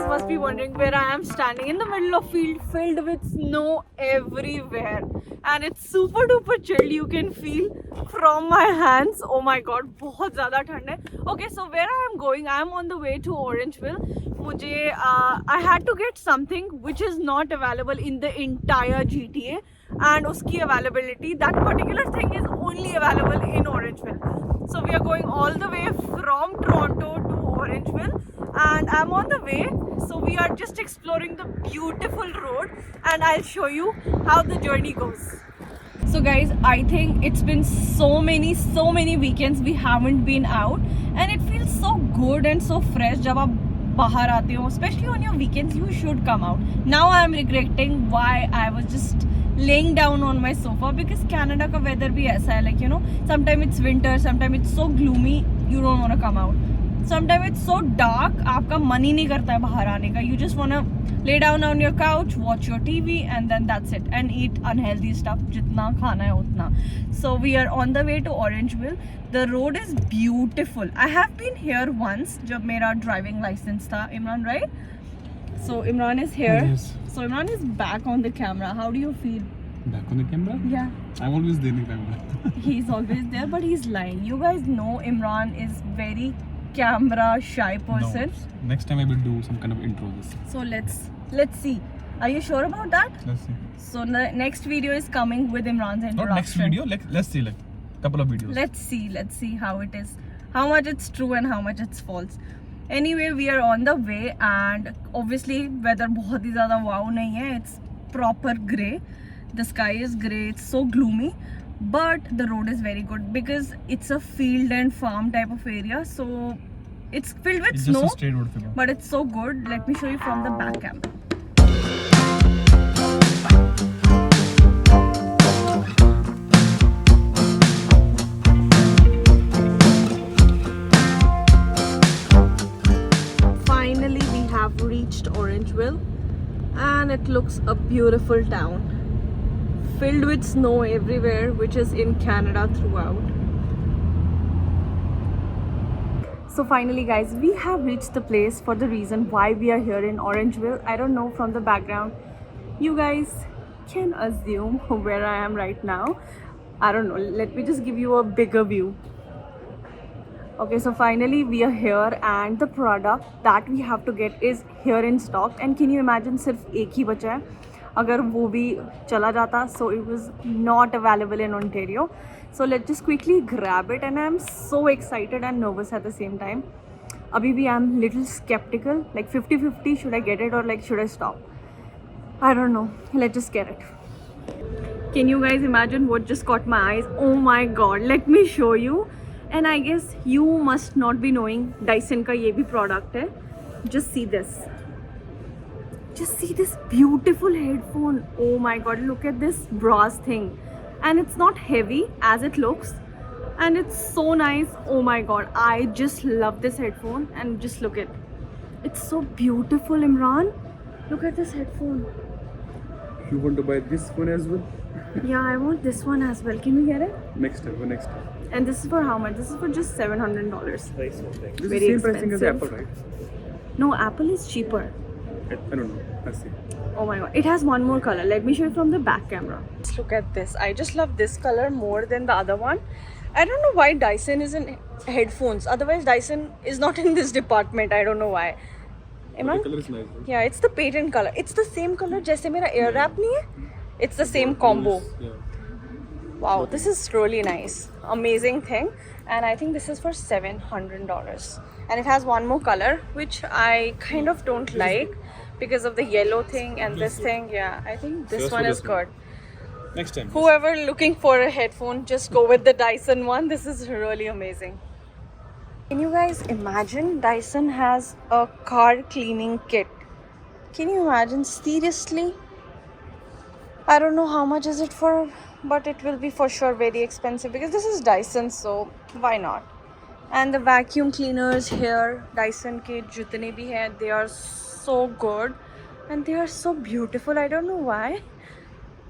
guys must be wondering where I am standing in the middle of field filled with snow everywhere, and it's super duper chilled. You can feel from my hands. Oh my god, बहुत ज़्यादा ठंड है. Okay, so where I am going, I am on the way to Orangeville. मुझे I had to get something which is not available in the entire GTA, and उसकी availability, that particular thing is only available in Orangeville. So we are going all the way from Toronto to Orangeville, and I'm on the way. So we are just exploring the beautiful road, and I'll show you how the journey goes. So guys, I think it's been so many weekends we haven't been out, and it feels so good and so fresh जब आप बाहर आते हो, especially on your weekends. You should come out. Now I am regretting why I was just laying down on my sofa, because Canada का weather भी ऐसा है, like you know, sometimes it's winter, sometimes it's so gloomy, you don't want to come out. Sometimes it's so dark, आपका मन ही नहीं करता है बाहर आने का. You just wanna lay down on your couch, watch your TV, and then that's it, and eat unhealthy stuff जितना खाना है उतना. So we are on the way to Orangeville. The road is beautiful. I have been here once जब मेरा driving license था, Imran, right? So Imran is here. Yes. So Imran is back on the camera. How do you feel? Back on the camera? Yeah. I'm always there in the camera. He's always there, but he's lying. You guys know Imran is very camera shy person. No. Next time I will do some kind of intro this. So let's see. Are you sure about that? Let's see. So the next video is coming with Imran's introduction. Not next video, let's see, like couple of videos. Let's see how it is, how much it's true and how much it's false. Anyway, we are on the way, and obviously weather बहुत ही ज़्यादा wow नहीं है. It's proper grey. The sky is grey. It's so gloomy, but the road is very good because it's a field and farm type of area. So it's filled with It's snow, just a straight road, Fiba. but it's so good. Let me show you from the back camera. Finally, we have reached Orangeville, and it looks a beautiful town, filled with snow everywhere, which is in Canada throughout. So finally guys, we have reached the place for the reason why we are here in Orangeville. I don't know, from the background you guys can assume where I am right now. I don't know, let me just give you a bigger view. Okay, so finally we are here, and the product that we have to get is here in stock. And can you imagine, सिर्फ एक ही बचा है. अगर वो भी चला जाता, so it was not available in Ontario. So let's just quickly grab it, and I'm so excited and nervous at the same time. Abhi bhi I'm little skeptical, like 50-50, should I get it or like should I stop? I don't know. Let's just get it. Can you guys imagine what just caught my eyes? Oh my god, let me show you. And I guess you must not be knowing Dyson का ये भी product है. Just see this. Just see this beautiful headphone. Oh my god, look at this brass thing. And it's not heavy as it looks, and it's so nice. Oh my god, I just love this headphone. And just look at it. It's so beautiful, Imran. Look at this headphone. You want to buy this one as well? Yeah, I want this one as well. Can you get it? Next time. And this is for how much? This is for just $700. This is Very same pricing as expensive. Apple, right? No, Apple is cheaper. I don't know. Let's see. Oh my god, it has one more color. Let me show you from the back camera. Just look at this. I just love this color more than the other one. I don't know why Dyson is in headphones. Otherwise, Dyson is not in this department. I don't know why. Imran? The color is nice, right? Yeah, it's the patent color. It's the same color जैसे मेरा air wrap नहीं है. It's the same combo. Yeah. Wow, this is really nice. Amazing thing. And I think this is for $700. And it has one more color, which I kind of don't like because of the yellow thing and this thing. Yeah, I think this Just one for is this one. good. Next time. Whoever looking for a headphone, just go with the Dyson one. This is really amazing. Can you guys imagine Dyson has a car cleaning kit? Can you imagine? Seriously? I don't know how much is it for, but it will be for sure very expensive because this is Dyson, so why not? And the vacuum cleaners here, Dyson ke jitne bhi hai, they are so good and they are so beautiful. I don't know why.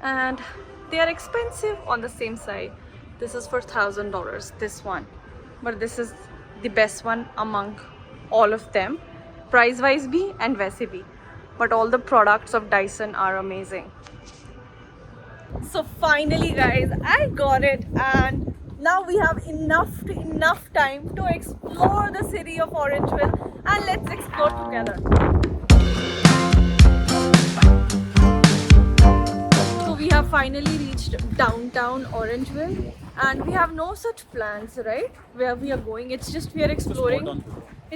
And they are expensive on the same side. This is for $1,000, this one. But this is the best one among all of them. Price wise भी and वैसे भी, but all the products of Dyson are amazing. So finally guys, I got it, and now we have enough time to explore the city of Orangeville, and let's explore together. So we have finally reached downtown Orangeville, and we have no such plans, right? Where we are going, it's just we are exploring.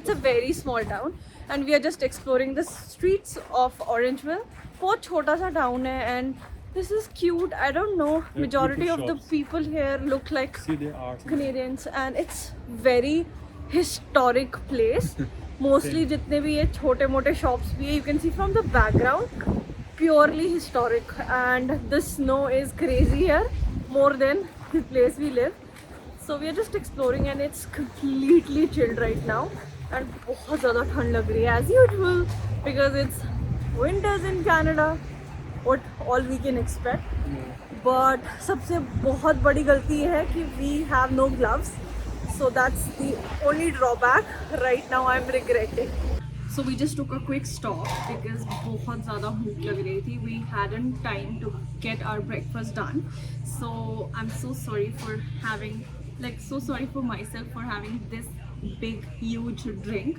It's a very small town, and we are just exploring the streets of Orangeville. बहुत छोटा सा town है, and this is cute. I don't know. Majority of the people here look like See, there are some Canadians, and it's very historic place. Mostly जितने भी ये छोटे मोटे shops भी है, you can see from the background, purely historic, and the snow is crazy here, more than the place we live. So we are just exploring, and it's completely chilled right now, and बहुत ज़्यादा ठंड लग रही है as usual because it's winters in Canada. What all we can expect. But सबसे बहुत बड़ी गलती ये है कि we have no gloves, so that's the only drawback. Right now I'm regretting. So we just took a quick stop because बहुत ज़्यादा भूख लग रही थी. We hadn't time to get our breakfast done. So I'm so sorry for having, so sorry for myself for having this big huge drink.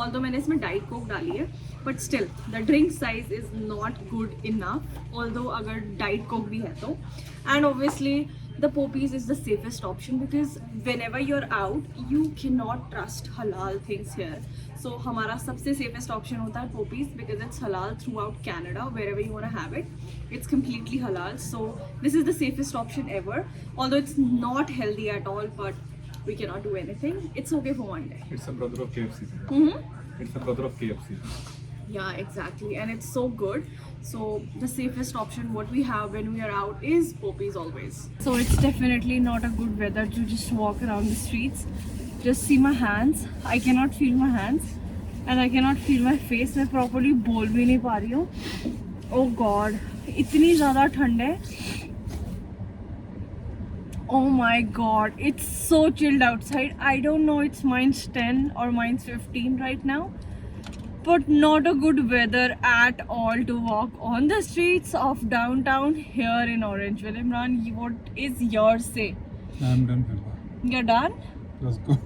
Although मैंने इसमें diet Coke डाली है, but still the drink size is not good enough. Although अगर diet Coke भी है तो, and obviously the Popeyes is the safest option because whenever you're out you cannot trust halal things here. So हमारा सबसे safest option होता है Popeyes because it's halal throughout Canada. Wherever you want to have it, it's completely halal. So this is the safest option ever. Although it's not healthy at all, but we cannot do anything. It's okay for one day. It's a brother of KFC. It's a brother of KFC. Yeah, exactly, and it's so good. So the safest option what we have when we are out is Popeyes always. So it's definitely not a good weather to just walk around the streets. Just see my hands. I cannot feel my hands, and I cannot feel my face. मैं properly बोल भी नहीं पा रही हूँ. Oh God, इतनी ज़्यादा ठंड है. Oh my God, it's so chilled outside. I don't know, it's -10 or -15 right now, but not a good weather at all to walk on the streets of downtown here in Orangeville. Imran, what is your say? I'm done, Filma. You're done? Let's go.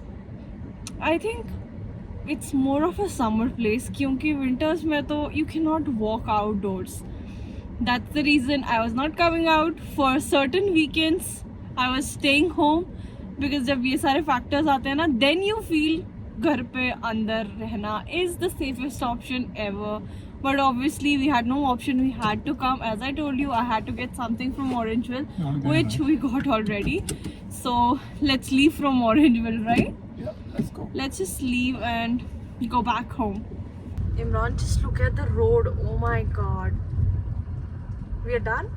I think it's more of a summer place क्योंकि winters में तो you cannot walk outdoors. That's the reason I was not coming out. For certain weekends I was staying home because जब ये सारे factors आते हैं ना, then you feel घर पे अंदर रहना is the safest option ever. But obviously we had no option. We had to come. As I told you, I had to get something from Orangeville, which we got already. So let's leave from Orangeville, right? Yeah, let's go. Let's just leave and go back home. Imran, just look at the road. Oh my God. We are done?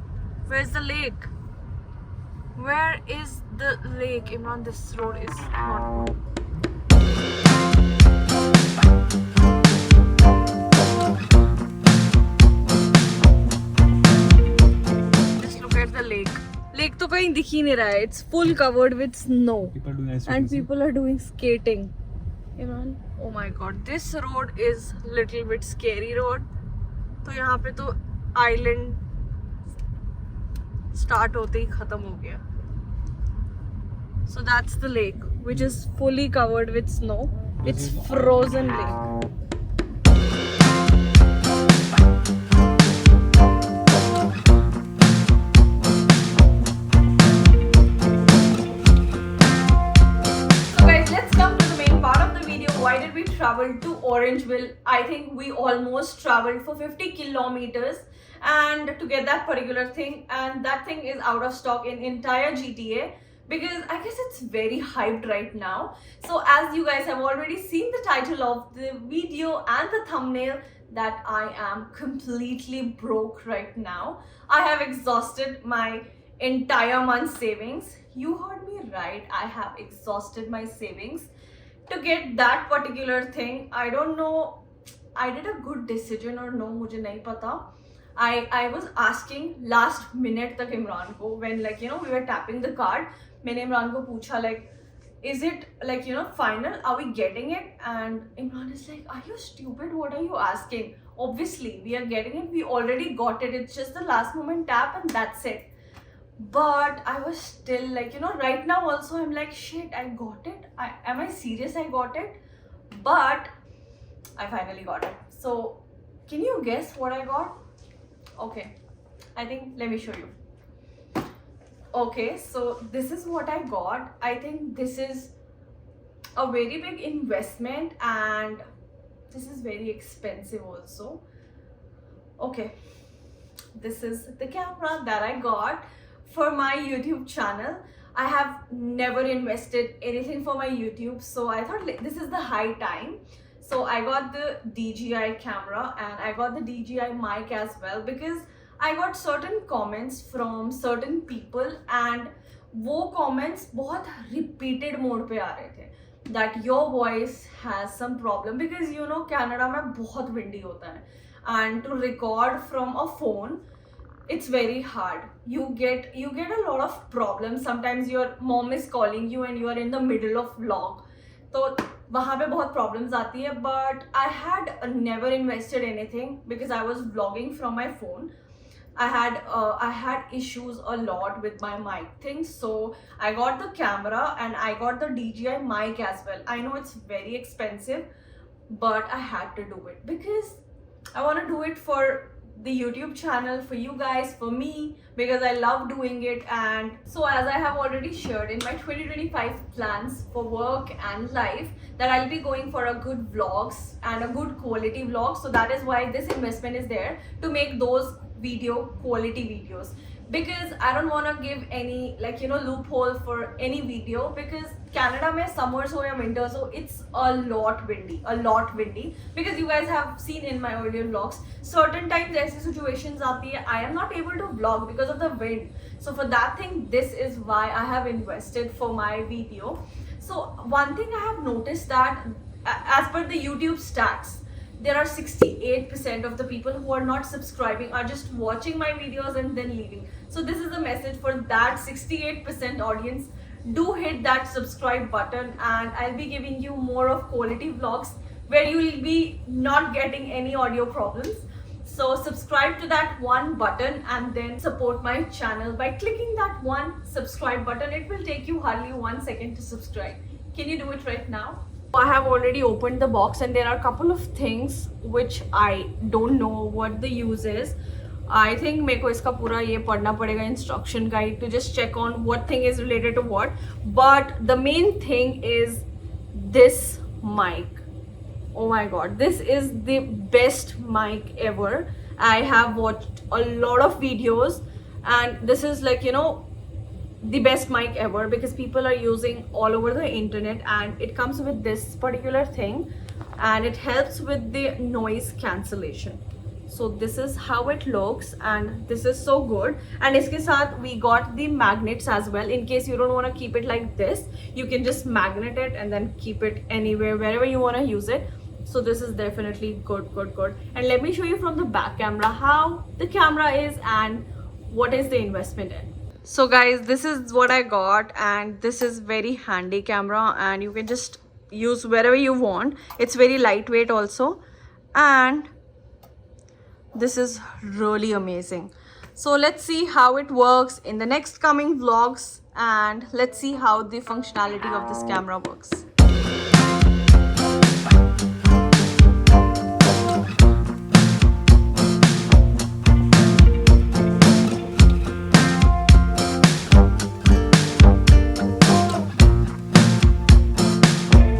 Where's the lake? Where is the lake? Imran, this road is not good. Just look at the lake. Lake तो कहीं दिख ही नहीं रहा है. It's full covered with snow. People do nice And people are doing skating. Imran, oh my God, this road is little bit scary road. तो यहाँ पे तो island start होते ही खत्म हो गया. So that's the lake, which is fully covered with snow. It's frozen lake. Why did we travel to Orangeville? I think we almost traveled for 50 kilometers and to get that particular thing, and that thing is out of stock in entire GTA because I guess it's very hyped right now. So as you guys have already seen the title of the video and the thumbnail, that I am completely broke right now. I have exhausted my entire month's savings. You heard me right, I have exhausted my savings to get that particular thing. I don't know, I did a good decision or no, मुझे नहीं पता. I was asking last minute तक इमरान को, when we were tapping the card, मैंने इमरान को पूछा is it like, you know, final? Are we getting it? And Imran is like, are you stupid? What are you asking? Obviously, we are getting it. We already got it. It's just the last moment tap and that's it. But I was still like, you know, right now also I'm like, shit, I got it. Am I serious? I got it. But I finally got it. So can you guess what I got? Okay, I think let me show you. Okay, so this is what I got. I think this is a very big investment and this is very expensive also. Okay, this is the camera that I got for my YouTube channel. I have never invested anything for my YouTube, so I thought this is the high time. So I got the DJI camera and I got the DJI mic as well, because I got certain comments from certain people and वो comments बहुत repeated mode पे आ रहे थे that your voice has some problem, because you know Canada में बहुत windy होता है and to record from a phone it's very hard. You get a lot of problems. Sometimes your mom is calling you and you are in the middle of vlog, तो वहाँ पे बहुत problems आती है. But I had never invested anything because I was vlogging from my phone. I had issues a lot with my mic things, so I got the camera and I got the DJI mic as well. I know it's very expensive, but I had to do it because I want to do it for the YouTube channel, for you guys, for me, because I love doing it. And so as I have already shared in my 2025 plans for work and life, that I'll be going for a good vlogs and a good quality vlog. So that is why this investment is there, to make those quality videos, because I don't want to give any, like, you know, loophole for any video, because Canada mein summers ho ya winters ho, it's a lot windy, because you guys have seen in my earlier vlogs, certain times aise situations aati hai I am not able to vlog because of the wind. So for that thing, this is why I have invested for my video. So one thing I have noticed that as per the YouTube stats, there are 68% of the people who are not subscribing, are just watching my videos and then leaving. So this is a message for that 68% audience. Do hit that subscribe button and I'll be giving you more of quality vlogs where you will be not getting any audio problems. So subscribe to that one button and then support my channel by clicking that one subscribe button. It will take you hardly 1 second to subscribe. Can you do it right now? I have already opened the box and there are a couple of things which I don't know what the use is. I think मेरे को इसका पूरा ये पढ़ना पड़ेगा instruction guide to just check on what thing is related to what. But the main thing is this mic. Oh my god, this is the best mic ever. I have watched a lot of videos and this is, like, you know, the best mic ever, because people are using all over the internet, and it comes with this particular thing and it helps with the noise cancellation. So this is how it looks and this is so good. And iske saath we got the magnets as well. In case you don't want to keep it like this, you can just magnet it and then keep it anywhere, wherever you want to use it. So this is definitely good. And let me show you from the back camera how the camera is and what is the investment in. So guys, this is what I got, and this is very handy camera and you can just use wherever you want. It's very lightweight also, and this is really amazing. So let's see how it works in the next coming vlogs, and let's see how the functionality of this camera works.